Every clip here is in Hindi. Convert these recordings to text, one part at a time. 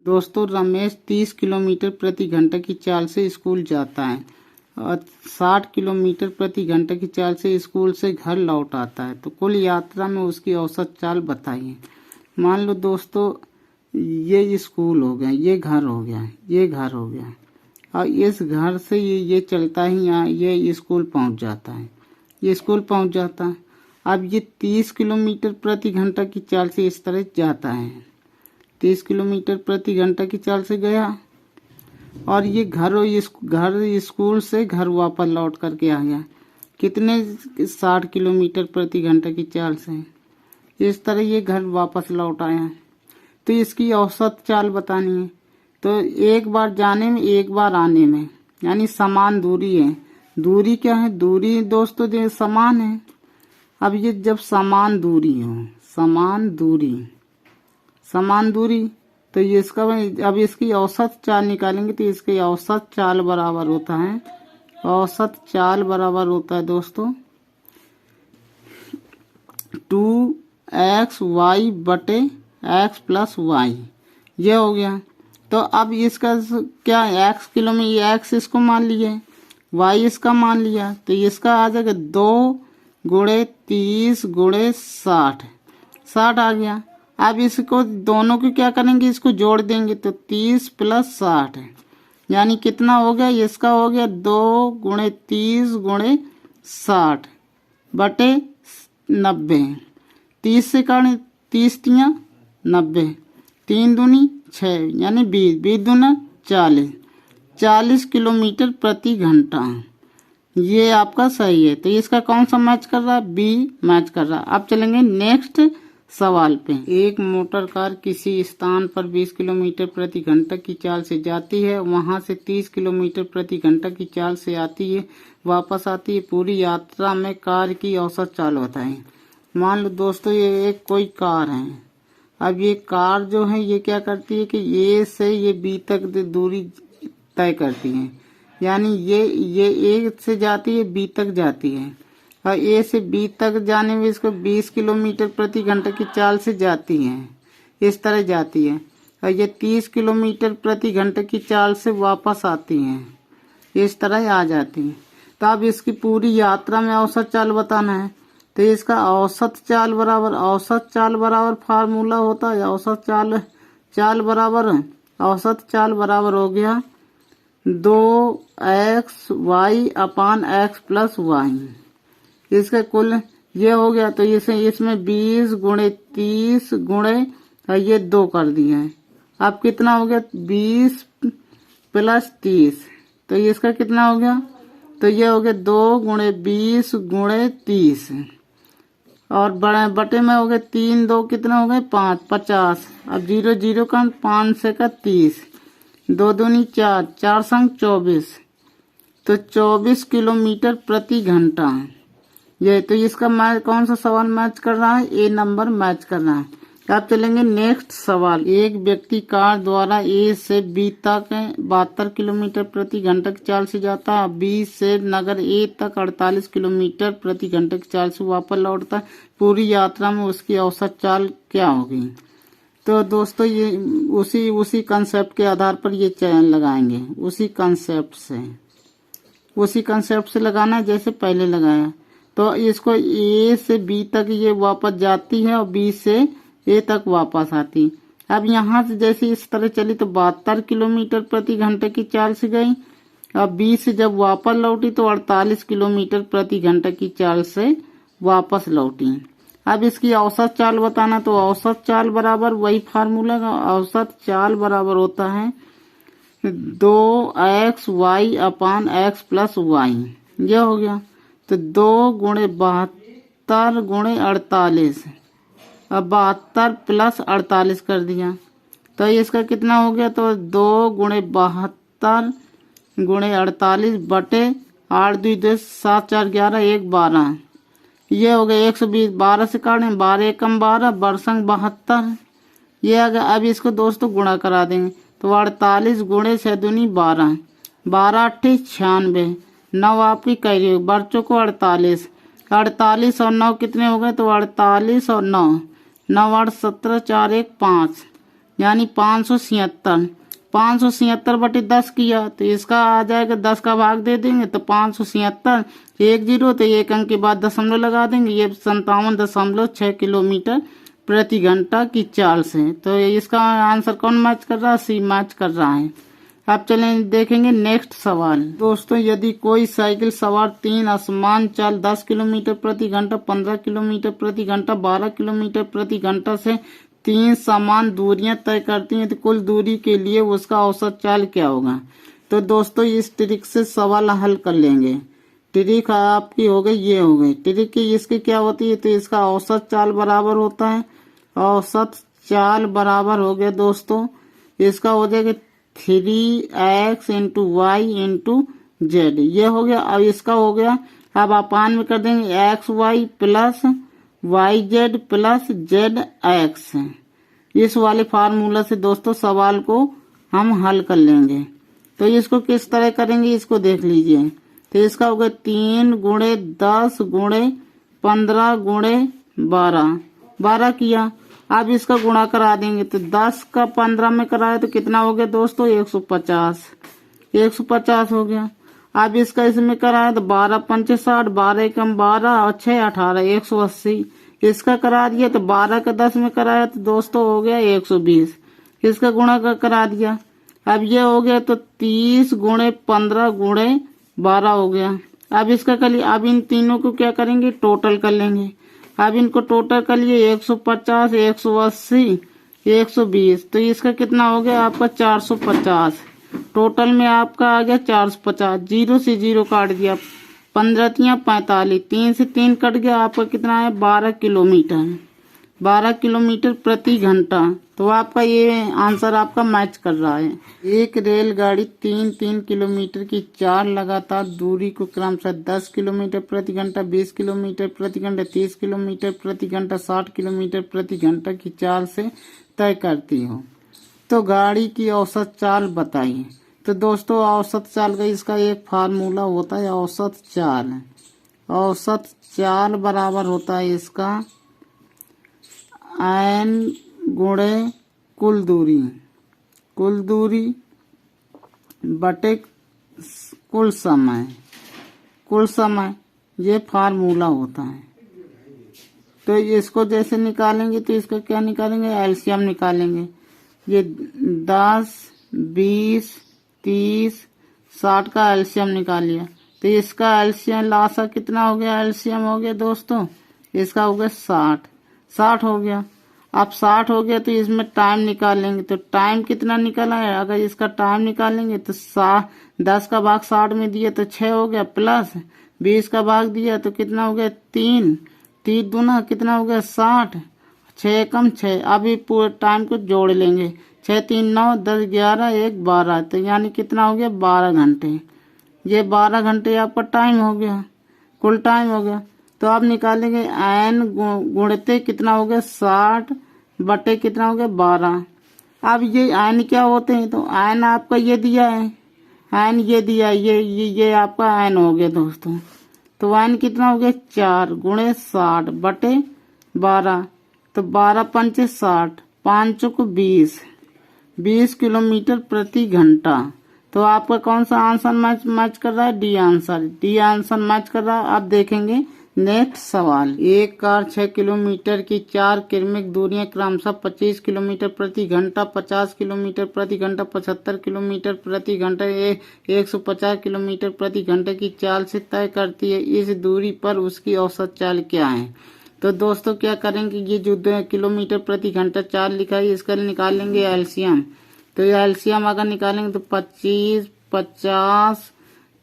दोस्तों रमेश 30 किलोमीटर प्रति घंटा की चाल से स्कूल जाता है और 60 किलोमीटर प्रति घंटा की चाल से स्कूल से घर लौट आता है। तो कुल यात्रा में उसकी औसत चाल बताइए। मान लो दोस्तों ये स्कूल हो गया, ये घर हो गया, ये घर हो गया और इस घर से ये चलता ही यहाँ ये स्कूल पहुँच जाता है, ये स्कूल पहुँच जाता है। अब ये 30 किलोमीटर प्रति घंटा की चाल से इस तरह जाता है, 30 किलोमीटर प्रति घंटा की चाल से गया और ये घर स्कूल से घर वापस लौट करके आ गया कितने 60 किलोमीटर प्रति घंटा की चाल से। इस तरह ये घर वापस लौट आया। तो इसकी औसत चाल बतानी है। तो एक बार जाने में एक बार आने में यानी समान दूरी है। दूरी क्या है? दूरी दोस्तों जो समान है। अब ये जब समान दूरी हो, समान दूरी तो ये इसका अब इसकी औसत चाल निकालेंगे तो इसकी औसत चाल बराबर होता है, औसत चाल बराबर होता है दोस्तों 2xy बटे x प्लस वाई। ये हो गया। तो अब इसका क्या x किलोमीटर, x इसको मान लिए, y इसका मान लिया, तो इसका आ जाएगा 2 गुणे 30 गुणे 60 आ गया। अब इसको दोनों को क्या करेंगे, इसको जोड़ देंगे तो 30 प्लस 60 यानी कितना हो गया, इसका हो गया 2 गुणे 30 गुणे 60 बटे 90। 30 से काटें 30 तियां 90, 3 दूनी 6 यानी 20 दूना 40 किलोमीटर प्रति घंटा। ये आपका सही है। तो इसका कौन सा मैच कर रहा है? बी मैच कर रहा है। अब चलेंगे नेक्स्ट सवाल पे। एक मोटर कार किसी स्थान पर 20 किलोमीटर प्रति घंटा की चाल से जाती है, वहां से 30 किलोमीटर प्रति घंटा की चाल से आती है, वापस आती है। पूरी यात्रा में कार की औसत चाल बताएं। मान लो दोस्तों ये एक कोई कार है। अब ये कार जो है ये क्या करती है कि ए से ये बी तक दूरी तय करती है, यानी ये ए से जाती है बी तक जाती है और ए से बी तक जाने में इसको 20 किलोमीटर प्रति घंटा की चाल से जाती है, इस तरह जाती है और ये 30 किलोमीटर प्रति घंटे की चाल से वापस आती है, इस तरह आ जाती है। तो अब इसकी पूरी यात्रा में औसत चाल बताना है। तो इसका औसत चाल बराबर फार्मूला होता है औसत चाल बराबर हो गया 2xy अपान x प्लस वाई। इसका कुल ये हो गया। तो इसमें 20 गुणे 30 गुणे ये 2 कर दिया है। अब कितना हो गया 20 प्लस 30, तो इसका कितना हो गया? तो ये हो गया 2 गुणे 20 गुणे 30 और बटे में हो गए 3 2 कितना हो गए 5 50। अब 0 0 का 5 से का 30, 2 दूनी 4 4 संग 24, तो 24 किलोमीटर प्रति घंटा। ये तो इसका मैच कौन सा सवाल मैच कर रहा है? ए नंबर मैच कर रहा है। अब चलेंगे नेक्स्ट सवाल। एक व्यक्ति कार द्वारा ए से बी तक 72 किलोमीटर प्रति घंटा की चाल से जाता है, बी से नगर ए तक 48 किलोमीटर प्रति घंटे की चाल से वापस लौटता है। पूरी यात्रा में उसकी औसत चाल क्या होगी? तो दोस्तों ये उसी कंसेप्ट के आधार पर ये चयन लगाएंगे, उसी कंसेप्ट से लगाना है जैसे पहले लगाया। तो इसको ए से बी तक ये वापस जाती है और बी से ए तक वापस आती। अब यहाँ से जैसे इस तरह चली तो 72 किलोमीटर प्रति घंटे की चाल से गई। अब बी से जब वापस लौटी तो 48 किलोमीटर प्रति घंटे की चाल से वापस लौटी। अब इसकी औसत चाल बताना, तो औसत चाल बराबर वही फार्मूला का औसत चाल बराबर होता है 2xy अपान x प्लस वाई। यह हो गया। तो 2 गुणे 72 गुणे 48, अब 72 प्लस 48 कर दिया तो इसका कितना हो गया? तो 2 गुणे 72 गुणे 48 बटे 8 2 10 7 4 11 1 12। ये हो गया 120। 12 से काटें 12 एकम 12 बरसंग 72 ये आ गया। अब इसको दोस्तों गुणा करा देंगे तो 48 गुणे 6 दूनी 12 12 8 96 9 आप ही करिए बच्चों को 48 और 9 कितने हो गए? तो 48 और 9 9 8 17 4 1 5 यानी 576। 576 बटे 10 किया तो इसका आ जाएगा, 10 का भाग दे देंगे तो 576, एक जीरो तो एक अंक के बाद दशमलव लगा देंगे, ये 57.6 किलोमीटर प्रति घंटा की चाल से। तो इसका आंसर कौन मैच कर रहा है? सी मैच कर रहा है। अब चलें देखेंगे नेक्स्ट सवाल। दोस्तों, यदि कोई साइकिल सवार 3 असमान चाल 10 किलोमीटर प्रति घंटा, 15 किलोमीटर प्रति घंटा, 12 किलोमीटर प्रति घंटा से 3 समान दूरियां तय करती हैं तो कुल दूरी के लिए उसका औसत चाल क्या होगा? तो दोस्तों, इस ट्रिक से सवाल हल कर लेंगे। ट्रिक आपकी हो गई, ये हो गई ट्रिक की। इसकी क्या होती है? तो इसका औसत चाल बराबर होता है, औसत चाल बराबर हो गया दोस्तों, इसका हो जाएगा 3x into Y into Z, ये हो गया। अब इसका हो गया, अब अपान में कर देंगे X Y plus Y Z plus Z X. इस वाले फार्मूला से दोस्तों सवाल को हम हल कर लेंगे। तो इसको किस तरह करेंगे इसको देख लीजिए। तो इसका हो गया 3 गुणे 10 गुणे 15 गुणे 12 किया। अब इसका गुणा करा देंगे तो 10 का 15 में कराए तो कितना हो गया दोस्तों? 150 हो गया। अब इसका इसमें कराया तो 12 पंचे 60, 12 एकम 12 और 6 18, 180। इसका करा दिया तो 12 का 10 में कराया तो दोस्तों हो गया 120। इसका गुणा करा दिया। अब ये हो गया तो 30 गुणे 15 गुणे 12 हो गया। अब इसका कर लिया। अब इन तीनों को क्या करेंगे? टोटल कर लेंगे। अब इनको टोटल कर लिए 150, 180, 120, तो इसका कितना हो गया आपका? 450। टोटल में आपका आ गया 450। जीरो से जीरो काट दिया, 15 तियां 45, 3 से 3 कट गया, आपका कितना है? 12 किलोमीटर, 12 किलोमीटर प्रति घंटा। तो आपका ये आंसर आपका मैच कर रहा है। एक रेलगाड़ी 3-3 किलोमीटर की 4 लगातार दूरी को क्रमशः 10 किलोमीटर प्रति घंटा, 20 किलोमीटर प्रति घंटा, 30 किलोमीटर प्रति घंटा, 60 किलोमीटर प्रति घंटा की चाल से तय करती हो, तो गाड़ी की औसत चाल बताइए। तो दोस्तों, औसत चाल का इसका एक फार्मूला होता है औसत चाल। औसत चाल बराबर होता है इसका n गुणे कुल दूरी बटे कुल समय, ये फार्मूला होता है। तो इसको जैसे निकालेंगे तो इसका क्या निकालेंगे? एलसीएम निकालेंगे। ये 10, 20, 30, 60 का एलसीएम निकाल लिया तो इसका एलसीएम लासा कितना हो गया? एलसीएम हो गया दोस्तों, इसका हो गया 60 हो गया। अब 60 हो गया तो इसमें टाइम निकाल लेंगे। तो टाइम कितना निकला है? अगर इसका टाइम निकालेंगे तो 10 का भाग 60 में दिया तो 6 हो गया, प्लस 20 का भाग दिया तो कितना हो गया? 3 दूना कितना हो गया? 60, 6 कम 6। अभी पूरे टाइम को जोड़ लेंगे, 6 3 9 10 11 1 12, तो यानी कितना हो गया? 12 घंटे। ये 12 घंटे आपका टाइम हो गया, कुल टाइम हो गया। तो आप निकालेंगे n गुणते कितना हो गया? 60 बटे कितना हो गया? 12। अब ये n क्या होते हैं? तो n आपका ये दिया है, n ये दिया है, ये आपका n हो गया दोस्तों। तो n कितना हो गया? 4 गुणे 60 बटे 12, तो 12 पंचे 60, 5 को 20 किलोमीटर प्रति घंटा। तो आपका कौन सा आंसर मैच कर रहा है? डी आंसर मैच कर रहा है। आप देखेंगे नेक्स्ट सवाल। एक कार 6 किलोमीटर की 4 क्रमिक दूरियां क्रमशः 25 किलोमीटर प्रति घंटा, 50 किलोमीटर प्रति घंटा, 75 किलोमीटर प्रति घंटा, 150 किलोमीटर प्रति घंटे की चाल से तय करती है। इस दूरी पर उसकी औसत चाल क्या है? तो दोस्तों क्या करेंगे? ये जो किलोमीटर प्रति घंटा चाल लिखा है इसका निकाल लेंगे एलसीएम। तो ये एलसीएम अगर निकालेंगे तो 25, 50,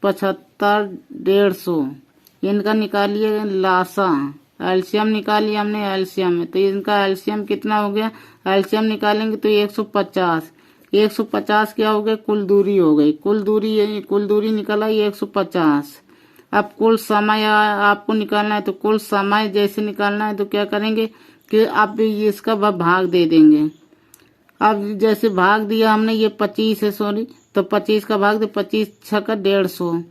75, 150, इनका निकालिए लासा। एलसीएम निकालिए हमने एलसीएम में, तो इनका एलसीएम कितना हो गया? एलसीएम निकालेंगे तो 150। 150 क्या हो गया? कुल दूरी हो गई। कुल दूरी निकला 150। अब कुल समय आपको निकालना है, तो कुल समय जैसे निकालना है तो क्या करेंगे कि आप इसका भाग दे देंगे। अब जैसे भाग दिया हमने, ये 25 है सॉरी, तो 25 का भाग दे, 25 छक्का 150,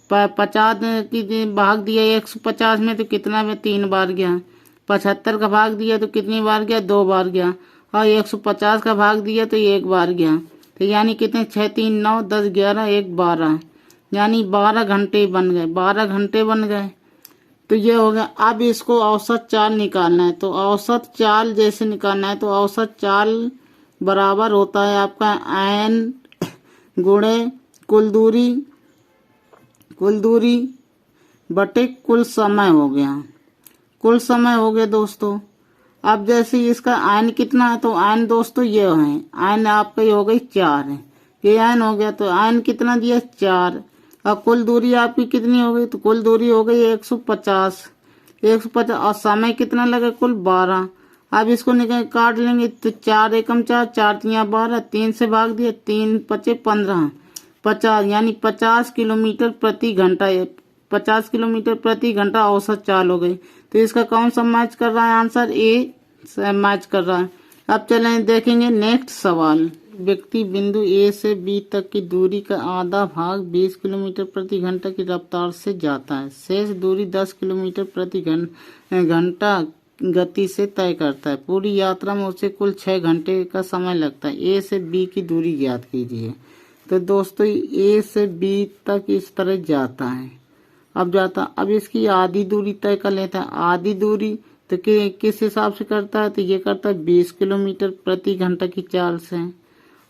50 की भाग दिया 150 में तो कितना में 3 बार गया। 75 का भाग दिया तो कितनी बार गया? 2 बार गया। और 150 का भाग दिया तो ये 1 बार गया, तो यानी कितने 6 3 9 10 11 1 12, यानी 12 घंटे बन गए, 12 घंटे बन गए। तो ये हो गया। अब इसको औसत चाल निकालना है, तो औसत चाल जैसे निकालना है तो औसत चाल बराबर होता है आपका n गुणे कुल दूरी बटे कुल समय हो गया, कुल समय हो गया दोस्तों। अब जैसे इसका n कितना है तो n दोस्तों ये है, n आपका ये हो गई 4 है, ये n हो गया तो n कितना दिया 4। और कुल दूरी आपकी कितनी हो गई तो कुल दूरी हो गई 150 और समय कितना लगा कुल 12। अब इसको निकाल काट लेंगे तो 4 एकम 4 4 तिया 12, 3 से भाग दिया 3 पचे 15 50, यानी 50 किलोमीटर प्रति घंटा, 50 किलोमीटर प्रति घंटा औसत चाल हो गई। तो इसका कौन सा मैच कर रहा है आंसर, ए मैच कर रहा है। अब चलें देखेंगे नेक्स्ट सवाल। व्यक्ति बिंदु ए से बी तक की दूरी का आधा भाग 20 किलोमीटर प्रति घंटा की रफ्तार से जाता है, शेष दूरी 10 किलोमीटर प्रति घंटा गति से तय करता है। पूरी यात्रा में उसे कुल 6 घंटे का समय लगता है। ए से बी की दूरी ज्ञात कीजिए। तो दोस्तों ए से बी तक इस तरह जाता है, अब इसकी आधी दूरी तय कर लेता है। आधी दूरी तो किस हिसाब से करता है तो ये करता है 20 किलोमीटर प्रति घंटा की चाल से,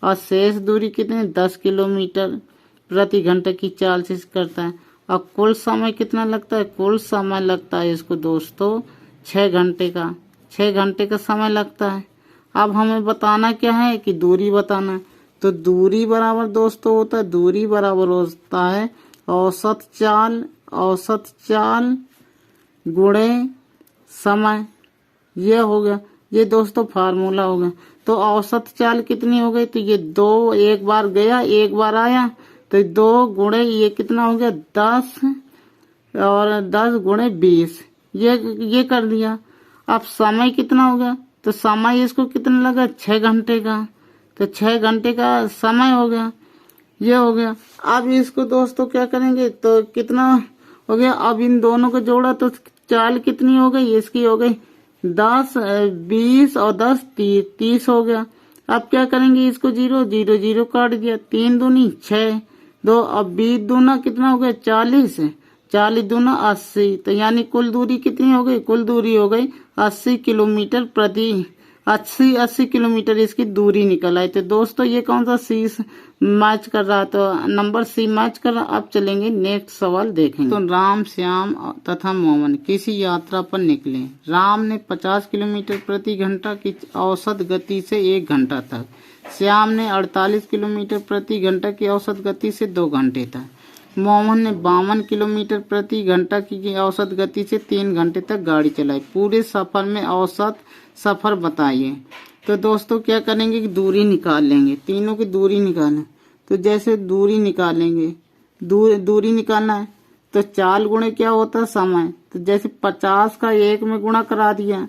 और शेष दूरी कितने 10 किलोमीटर प्रति घंटा की चाल से करता है। और कुल समय कितना लगता है, कुल समय लगता है इसको दोस्तों 6 घंटे का, 6 घंटे का समय लगता है। अब हमें बताना क्या है कि दूरी बताना है, तो दूरी बराबर दोस्तों होता है, दूरी बराबर होता है औसत चाल गुणे समय। ये हो गया, ये दोस्तों फार्मूला हो गया। तो औसत चाल कितनी हो गई तो ये 2 एक बार गया 1 बार आया, तो 2 गुणे ये कितना हो गया 10 और 10 गुणे 20, ये कर दिया। अब समय कितना हो गया तो समय इसको कितना लगा 6 घंटे का, तो 6 घंटे का समय हो गया, ये हो गया। अब इसको दोस्तों क्या करेंगे तो कितना हो गया, अब इन दोनों को जोड़ा तो चाल कितनी हो गई, इसकी हो गई 10 20 और 10 30 हो गया। अब क्या करेंगे इसको 0 0 0 काट दिया, 3 दूनी 6 2, अब 20 दूना कितना हो गया 40, 40 दूना 80, तो यानी कुल दूरी कितनी हो गई, कुल दूरी हो गई 80 किलोमीटर प्रति 80 किलोमीटर इसकी दूरी निकल आई। तो दोस्तों ये कौन सा सी मैच कर रहा है, तो नंबर सी मैच कर रहा। अब चलेंगे नेक्स्ट सवाल देखेंगे। तो राम श्याम तथा मोहन किसी यात्रा पर निकले। राम ने 50 किलोमीटर प्रति घंटा की औसत गति से 1 घंटा तक, श्याम ने 48 किलोमीटर प्रति घंटा की औसत गति से 2 घंटे तक, मोहन ने 52 किलोमीटर प्रति घंटा की औसत गति से 3 घंटे तक गाड़ी चलाई। पूरे सफर में औसत सफर बताइए। तो दोस्तों क्या करेंगे कि दूरी निकाल लेंगे, तीनों की दूरी निकालें। तो जैसे दूरी निकालेंगे, दूरी निकालना है तो चाल गुणे क्या होता है समय, तो जैसे 50 का 1 में गुणा करा दिया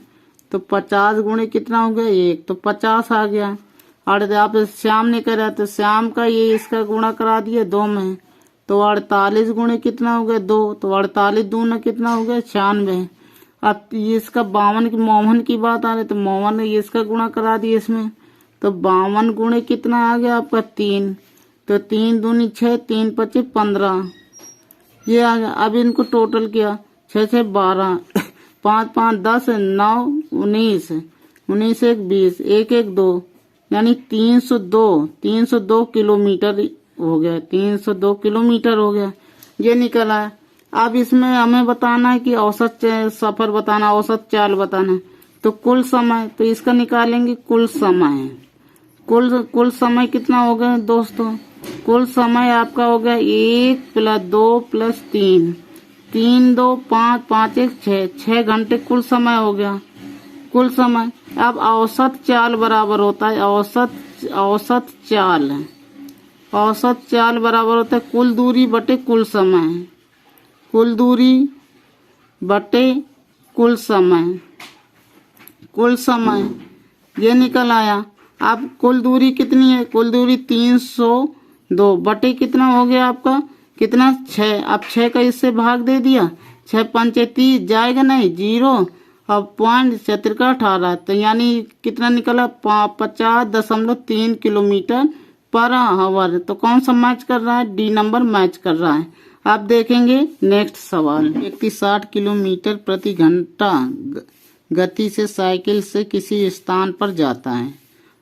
तो 50 गुणे कितना हो गया 1, तो 50 आ गया। और आप श्याम ने करा तो श्याम का ये इसका गुणा करा दिया 2 में, तो 48 गुणे कितना हो गया 2, तो 48 दूना कितना हो गया 96। अब इसका 52 की मोहन की बात आ रही तो मोहन ने इसका गुणा करा दिया इसमें, तो 52 गुणे कितना आ गया आपका 3, तो 3 दूनी 6 3 पचे 15, ये आ गया। अब इनको टोटल किया 6 6 12 5 5 10 9 19 19 1 20 1 1 2, यानी 302 किलोमीटर हो गया, 302 किलोमीटर हो गया, ये निकला है। अब इसमें हमें बताना है कि औसत सफर बताना, औसत चाल बताना है। तो कुल समय, तो इसका निकालेंगे कुल समय, कुल समय कितना हो गया दोस्तों, कुल समय आपका हो गया 1 + 2 + 3 3 2 5 5 1 6 6 घंटे कुल समय हो गया, कुल समय। अब औसत चाल बराबर होता है औसत चाल बराबर होता है कुल दूरी बटे कुल समय, कुल दूरी बटे कुल समय ये निकल आया। अब कुल दूरी कितनी है, कुल दूरी 302 बटे कितना हो गया आपका कितना 6, अब 6 का इससे भाग दे दिया, 6 पंचे 30 जाएगा नहीं 0, अब पॉइंट 18 तो यानी कितना निकला 50.3 किलोमीटर पर आवर। तो कौन सा मैच कर रहा है? डी नंबर मैच कर रहा है। अब देखेंगे नेक्स्ट सवाल। व्यक्ति 60 किलोमीटर प्रति घंटा गति से साइकिल से किसी स्थान पर जाता है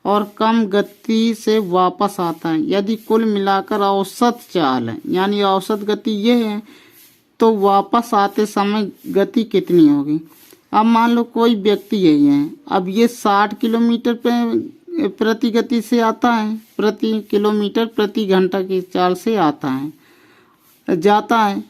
और कम गति से वापस आता है। यदि कुल मिलाकर औसत चाल है यानी औसत गति ये है तो वापस आते समय गति कितनी होगी? अब मान लो कोई व्यक्ति यही है, अब ये 60 किलोमीटर प्रति गति से आता है, प्रति किलोमीटर प्रति घंटा की चाल से आता है, जाता है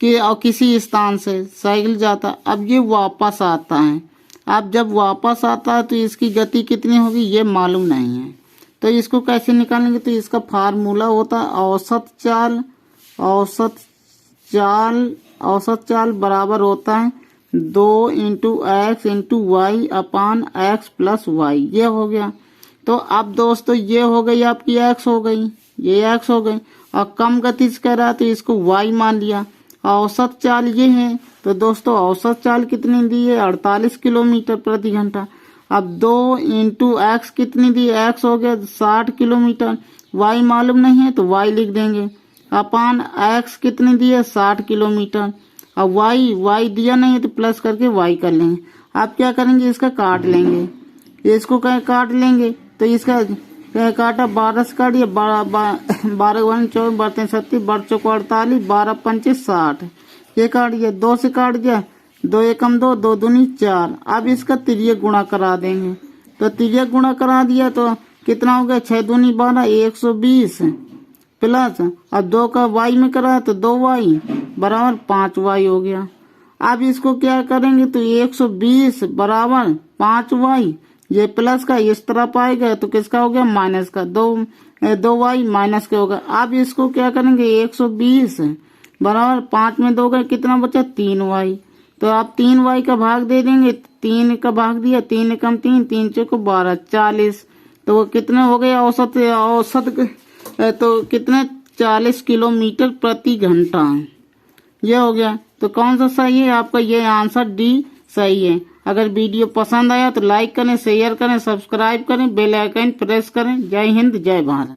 कि और किसी स्थान से साइकिल जाता है। अब ये वापस आता है। अब जब वापस आता है तो इसकी गति कितनी होगी ये मालूम नहीं है। तो इसको कैसे निकालेंगे? तो इसका फार्मूला होता है औसत चाल। औसत चाल बराबर होता है 2 × x × y अपान x प्लस वाई। ये हो गया। तो अब दोस्तों ये हो गई आपकी x हो गई, ये x हो गई और कम गति से कह रहा है तो इसको y मान लिया। औसत चाल ये है तो दोस्तों औसत चाल कितनी दी है? 48 किलोमीटर प्रति घंटा। अब 2 × x कितनी दी? x हो गया 60 किलोमीटर। y मालूम नहीं है तो y लिख देंगे अपान x कितनी दी है? 60 किलोमीटर। अब y दिया नहीं है तो प्लस करके y कर लेंगे। आप क्या करेंगे? इसका काट लेंगे, इसको काट लेंगे तो इसका काटा 12 से काटिए 12 12 24 12 36 12 चौको 48 12 पंचे 60। ये काट दिया, 2 से काट दिया, 2 एकम 2 2 दूनी 4। अब इसका तिर्यक गुणा करा देंगे। तो तिर्यक गुणा करा दिया तो कितना हो गया? 6 दूनी 12 120 प्लस अब 2 का y में करा तो 2y बराबर 5y हो गया। अब इसको क्या करेंगे? तो 120 बराबर 5y, ये प्लस का इस तरफ आएगा तो किसका हो गया? माइनस का। 2y माइनस का होगा। अब इसको क्या करेंगे? 120 बराबर 5 में 2 गए, कितना बचा? 3y। तो आप 3y का भाग दे देंगे, 3 का भाग दिया, 3 एकम 3 3 चौको 12 40। तो वो कितने हो गए? औसत तो कितने? 40 किलोमीटर प्रति घंटा। ये हो गया। तो कौन सा सही है आपका? ये आंसर डी सही है। अगर वीडियो पसंद आया तो लाइक करें, शेयर करें, सब्सक्राइब करें, बेल आइकन प्रेस करें। जय हिंद, जय भारत।